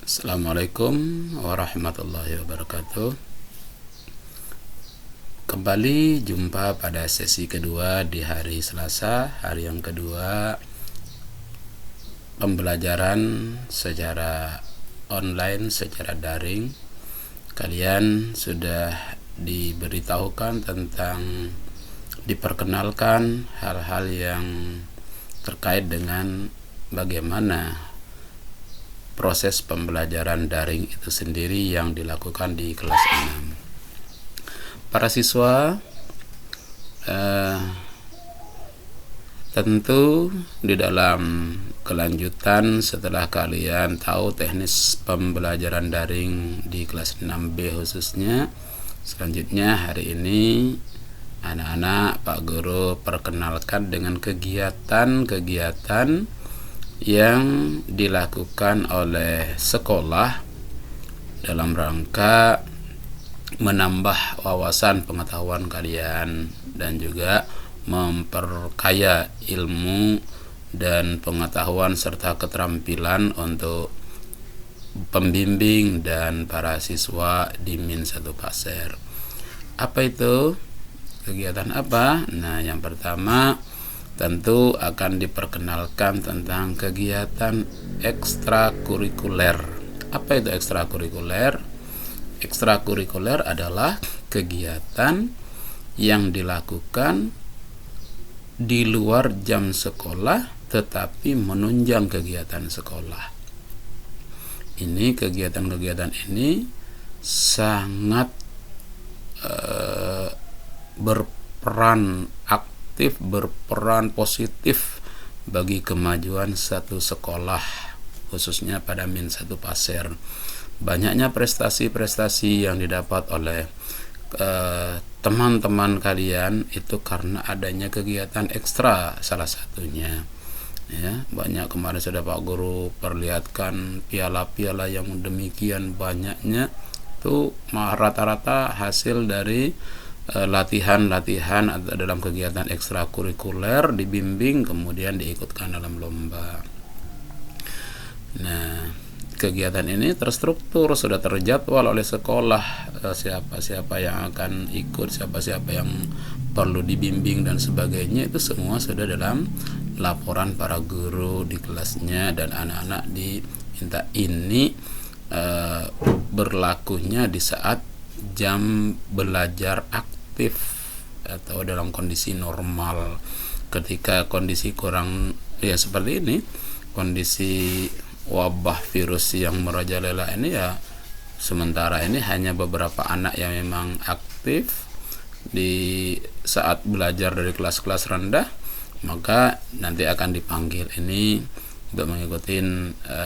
Assalamualaikum warahmatullahi wabarakatuh. Kembali jumpa pada sesi kedua di hari Selasa, hari yang kedua pembelajaran secara online, secara daring. Kalian sudah diberitahukan tentang, diperkenalkan hal-hal yang terkait dengan bagaimana proses pembelajaran daring itu sendiri yang dilakukan di kelas 6. Para siswa tentu di dalam kelanjutan setelah kalian tahu teknis pembelajaran daring di kelas 6B khususnya, selanjutnya hari ini anak-anak Pak Guru perkenalkan dengan kegiatan-kegiatan yang dilakukan oleh sekolah dalam rangka menambah wawasan pengetahuan kalian dan juga memperkaya ilmu dan pengetahuan serta keterampilan untuk pembimbing dan para siswa di Min 1 Pasir. Apa itu? Kegiatan apa? Nah, yang pertama tentu akan diperkenalkan tentang kegiatan ekstrakurikuler. Apa itu ekstrakurikuler? Ekstrakurikuler adalah kegiatan yang dilakukan di luar jam sekolah tetapi menunjang kegiatan sekolah. Ini kegiatan-kegiatan ini sangat berperan berperan positif bagi kemajuan satu sekolah, khususnya pada Min 1 Pasir. Banyaknya prestasi-prestasi yang didapat oleh teman-teman kalian itu karena adanya kegiatan ekstra, salah satunya ya. Banyak kemarin sudah Pak Guru perlihatkan piala-piala yang demikian banyaknya, itu rata-rata hasil dari latihan-latihan atau dalam kegiatan ekstrakurikuler, dibimbing kemudian diikutkan dalam lomba. Nah, kegiatan ini terstruktur, sudah terjadwal oleh sekolah, siapa-siapa yang akan ikut, siapa-siapa yang perlu dibimbing dan sebagainya, itu semua sudah dalam laporan para guru di kelasnya dan anak-anak diminta. Ini berlakunya di saat jam belajar aktif atau dalam kondisi normal. Ketika kondisi kurang ya seperti ini, kondisi wabah virus yang merajalela ini, ya sementara ini hanya beberapa anak yang memang aktif di saat belajar dari kelas-kelas rendah, maka nanti akan dipanggil ini untuk mengikuti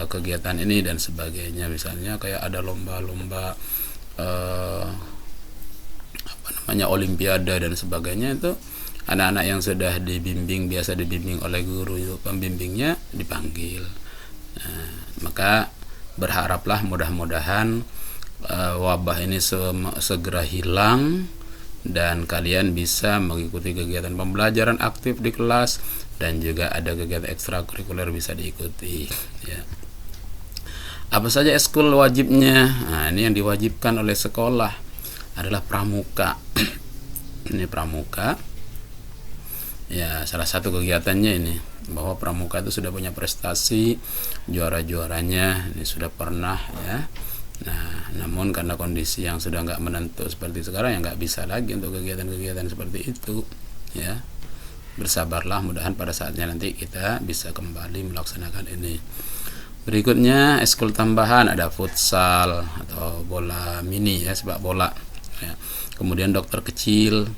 kegiatan ini dan sebagainya. Misalnya kayak ada lomba-lomba olimpiade dan sebagainya, itu anak-anak yang sudah dibimbing, biasa dibimbing oleh guru pembimbingnya, dipanggil. Nah, maka berharaplah mudah-mudahan wabah ini segera hilang dan kalian bisa mengikuti kegiatan pembelajaran aktif di kelas dan juga ada kegiatan ekstrakurikuler bisa diikuti ya. Apa saja eskul wajibnya? Nah, ini yang diwajibkan oleh sekolah adalah pramuka. Ini pramuka. Ya, salah satu kegiatannya ini, bahwa pramuka itu sudah punya prestasi, juara-juaranya ini sudah pernah ya. Nah, namun karena kondisi yang sudah nggak menentu seperti sekarang, ya nggak bisa lagi untuk kegiatan-kegiatan seperti itu ya. Bersabarlah, mudahan pada saatnya nanti kita bisa kembali melaksanakan ini. Berikutnya eskul tambahan, ada futsal atau bola mini ya, sepak bola ya. Kemudian dokter kecil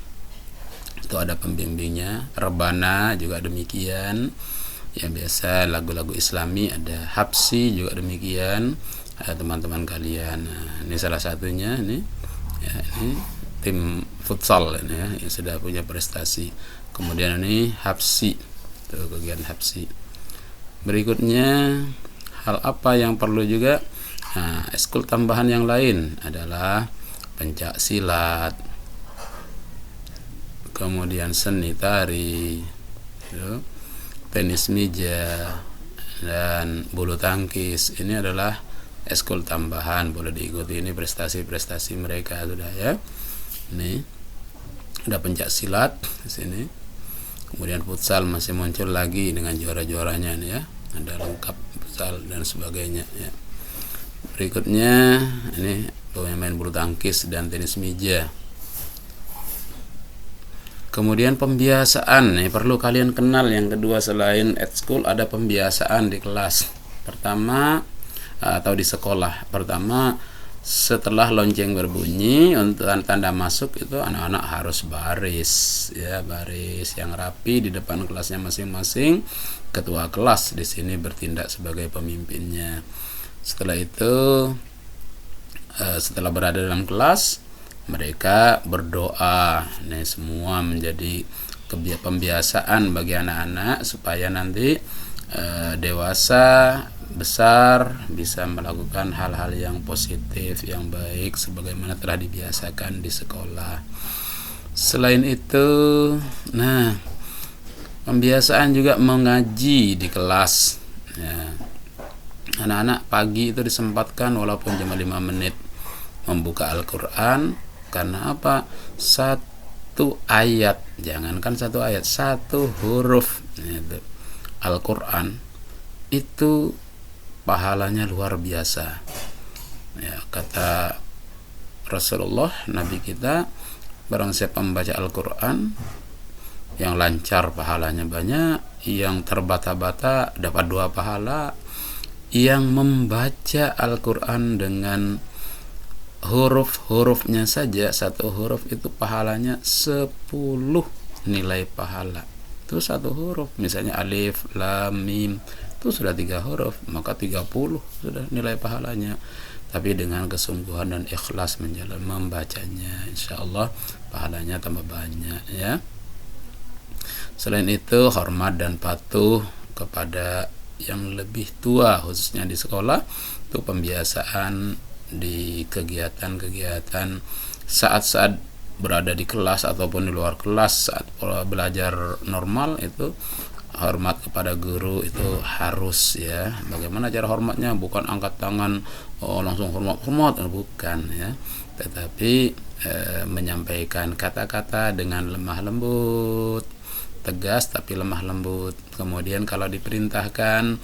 itu ada pembimbingnya, rebana juga demikian yang biasa lagu-lagu islami, ada hapsi juga demikian, ada teman-teman kalian. Nah, ini salah satunya ini ya, ini tim futsal ini ya, yang sudah punya prestasi. Kemudian ini hapsi, itu kegiatan hapsi. Berikutnya hal apa yang perlu juga? Nah, eskul tambahan yang lain adalah pencak silat, kemudian seni tari, tenis meja, dan bulu tangkis. Ini adalah eskul tambahan boleh diikuti. Ini prestasi-prestasi mereka sudah ya. Ini ada pencak silat di sini. Kemudian futsal masih muncul lagi dengan juara-juaranya nih ya. Ada lengkap futsal dan sebagainya ya. Berikutnya ini pemain bulu tangkis dan tenis meja. Kemudian pembiasaan nih perlu kalian kenal. Yang kedua selain at school ada pembiasaan di kelas. Pertama atau di sekolah. Pertama, setelah lonceng berbunyi untuk tanda masuk itu anak-anak harus baris ya, baris yang rapi di depan kelasnya masing-masing. Ketua kelas di sini bertindak sebagai pemimpinnya. Setelah itu setelah berada dalam kelas mereka berdoa. Ini semua menjadi pembiasaan bagi anak-anak supaya nanti dewasa besar bisa melakukan hal-hal yang positif, yang baik sebagaimana telah dibiasakan di sekolah. Selain itu, nah, pembiasaan juga mengaji di kelas ya. Anak-anak pagi itu disempatkan walaupun cuma 5 menit membuka Al-Quran. Karena apa? Satu ayat, jangankan satu ayat, satu huruf gitu, Al-Quran itu pahalanya luar biasa ya. Kata Rasulullah, Nabi kita, barang siapa membaca Al-Quran yang lancar pahalanya banyak, yang terbata-bata dapat 2 pahala, yang membaca Al-Quran dengan huruf-hurufnya saja, satu huruf itu pahalanya 10 nilai pahala. Itu satu huruf, misalnya alif, lam, mim, itu sudah 3 huruf, maka 30 sudah nilai pahalanya. Tapi dengan kesungguhan dan ikhlas membacanya, insya Allah pahalanya tambah banyak ya. Selain itu, hormat dan patuh kepada yang lebih tua, khususnya di sekolah, itu pembiasaan di kegiatan-kegiatan saat-saat berada di kelas ataupun di luar kelas. Saat belajar normal itu hormat kepada guru itu harus ya. Bagaimana cara hormatnya? Bukan angkat tangan langsung hormat bukan ya, tetapi menyampaikan kata-kata dengan lemah lembut, tegas tapi lemah lembut. Kemudian kalau diperintahkan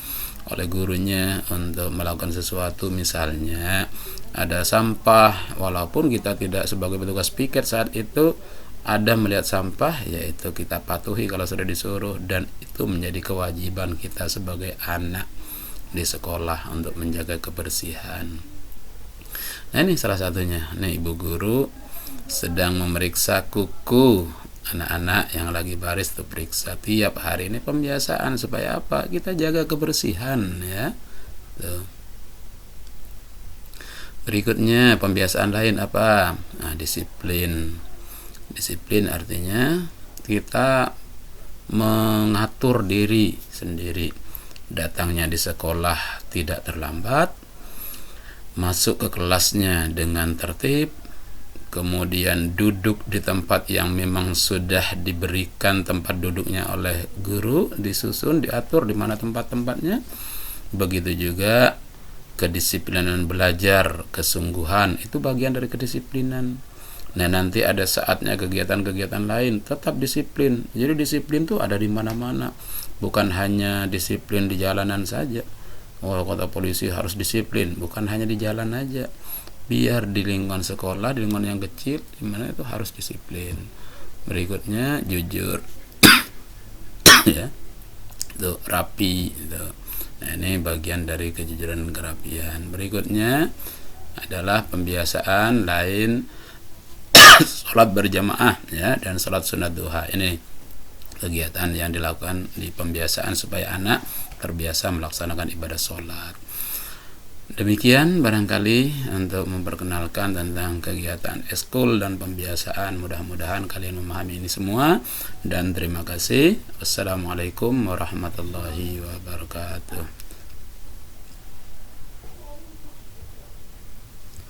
oleh gurunya untuk melakukan sesuatu, misalnya ada sampah, walaupun kita tidak sebagai petugas piket saat itu ada melihat sampah, yaitu kita patuhi kalau sudah disuruh, dan itu menjadi kewajiban kita sebagai anak di sekolah untuk menjaga kebersihan. Nah, ini salah satunya. Nih, ibu guru sedang memeriksa kuku anak-anak yang lagi baris, tuh periksa tiap hari. Ini pembiasaan supaya apa? Kita jaga kebersihan ya. Tuh. Berikutnya pembiasaan lain apa? Nah, disiplin. Disiplin artinya kita mengatur diri sendiri. Datangnya di sekolah tidak terlambat, masuk ke kelasnya dengan tertib, kemudian duduk di tempat yang memang sudah diberikan tempat duduknya oleh guru, disusun, diatur di mana tempat-tempatnya. Begitu juga kedisiplinan belajar, kesungguhan, itu bagian dari kedisiplinan. Nah, nanti ada saatnya kegiatan-kegiatan lain, tetap disiplin. Jadi disiplin tuh ada di mana-mana, bukan hanya disiplin di jalanan saja. Oh, kata polisi harus disiplin, bukan hanya di jalan aja. Biar di lingkungan sekolah, di lingkungan yang kecil, di mana itu harus disiplin. Berikutnya jujur, ya, itu rapi, itu. Nah, ini bagian dari kejujuran dan kerapian. Berikutnya adalah pembiasaan lain sholat berjamaah ya, dan sholat sunat duha. Ini kegiatan yang dilakukan di pembiasaan supaya anak terbiasa melaksanakan ibadah sholat. Demikian barangkali untuk memperkenalkan tentang kegiatan eskul dan pembiasaan. Mudah-mudahan kalian memahami ini semua, dan terima kasih. Wassalamualaikum warahmatullahi wabarakatuh.